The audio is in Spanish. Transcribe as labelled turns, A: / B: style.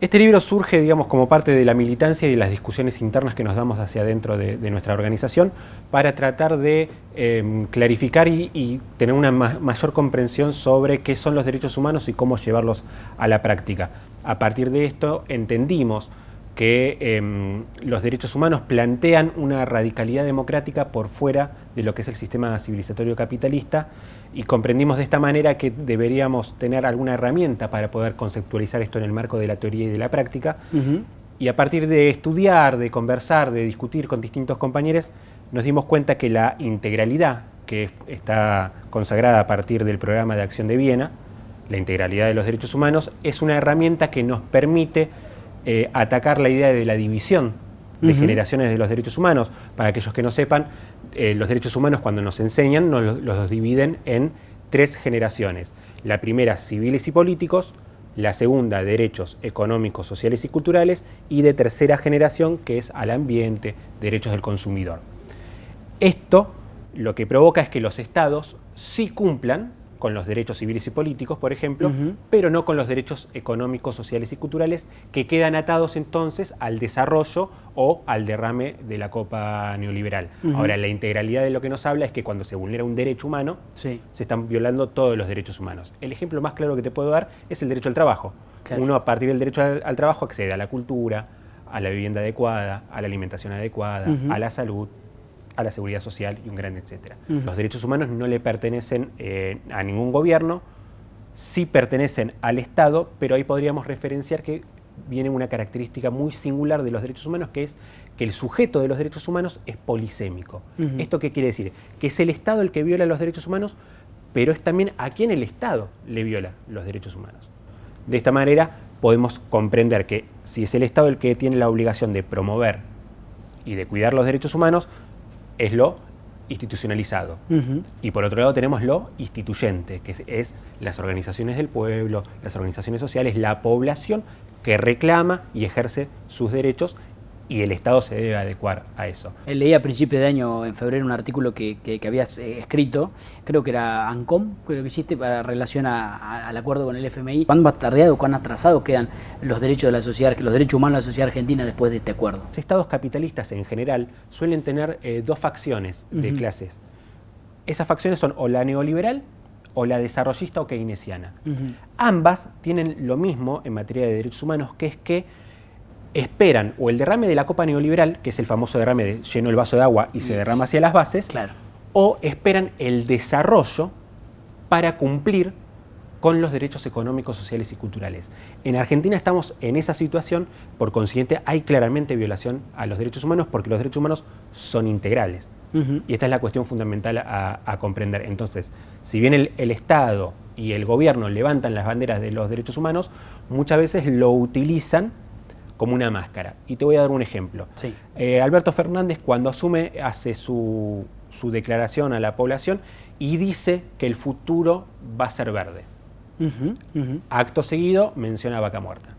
A: Este libro surge, digamos, como parte de la militancia y de las discusiones internas que nos damos hacia adentro de nuestra organización para tratar de clarificar y tener una mayor comprensión sobre qué son los derechos humanos y cómo llevarlos a la práctica. A partir de esto entendimos que los derechos humanos plantean una radicalidad democrática por fuera de lo que es el sistema civilizatorio capitalista, y comprendimos de esta manera que deberíamos tener alguna herramienta para poder conceptualizar esto en el marco de la teoría y de la práctica. Y a partir de estudiar, de conversar, de discutir con distintos compañeros, nos dimos cuenta que la integralidad que está consagrada a partir del Programa de Acción de Viena, la integralidad de los derechos humanos, es una herramienta que nos permite atacar la idea de la división de generaciones de los derechos humanos. Para aquellos que no sepan, los derechos humanos, cuando nos enseñan, los dividen en 3 generaciones. La primera, civiles y políticos; la segunda, derechos económicos, sociales y culturales; y de tercera generación, que es al ambiente, derechos del consumidor. Esto lo que provoca es que los estados sí cumplan con los derechos civiles y políticos, por ejemplo, pero no con los derechos económicos, sociales y culturales, que quedan atados entonces al desarrollo o al derrame de la copa neoliberal. Ahora, la integralidad de lo que nos habla es que cuando se vulnera un derecho humano, se están violando todos los derechos humanos. El ejemplo más claro que te puedo dar es el derecho al trabajo. Claro. Uno, a partir del derecho al trabajo, accede a la cultura, a la vivienda adecuada, a la alimentación adecuada, a la salud, a la seguridad social y un gran etcétera. Los derechos humanos no le pertenecen a ningún gobierno, sí pertenecen al Estado, pero ahí podríamos referenciar que viene una característica muy singular de los derechos humanos, que es que el sujeto de los derechos humanos es polisémico. ¿Esto qué quiere decir? Que es el Estado el que viola los derechos humanos, pero es también a quien el Estado le viola los derechos humanos. De esta manera podemos comprender que si es el Estado el que tiene la obligación de promover y de cuidar los derechos humanos, es lo institucionalizado. Y por otro lado tenemos lo instituyente, que es las organizaciones del pueblo, las organizaciones sociales, la población que reclama y ejerce sus derechos, y el Estado se debe adecuar a eso.
B: Leí a principio de año, en febrero, un artículo que habías escrito, creo que era ANCOM, creo que hiciste, para relación al acuerdo con el FMI. ¿Cuán bastardeado, cuán atrasados quedan los derechos de la sociedad, los derechos humanos de la sociedad argentina después de este acuerdo?
A: Los estados capitalistas en general suelen tener 2 facciones de clases. Esas facciones son o la neoliberal o la desarrollista o keynesiana. Ambas tienen lo mismo en materia de derechos humanos, que es que esperan o el derrame de la copa neoliberal, que es el famoso derrame de lleno el vaso de agua y se derrama hacia las bases, o esperan el desarrollo para cumplir con los derechos económicos, sociales y culturales. En Argentina estamos en esa situación, por consiguiente hay claramente violación a los derechos humanos, porque los derechos humanos son integrales. Y esta es la cuestión fundamental a comprender. Entonces, si bien el Estado y el gobierno levantan las banderas de los derechos humanos, muchas veces lo utilizan como una máscara. Y te voy a dar un ejemplo. Alberto Fernández, cuando asume, hace su declaración a la población y dice que el futuro va a ser verde. Acto seguido menciona Vaca Muerta.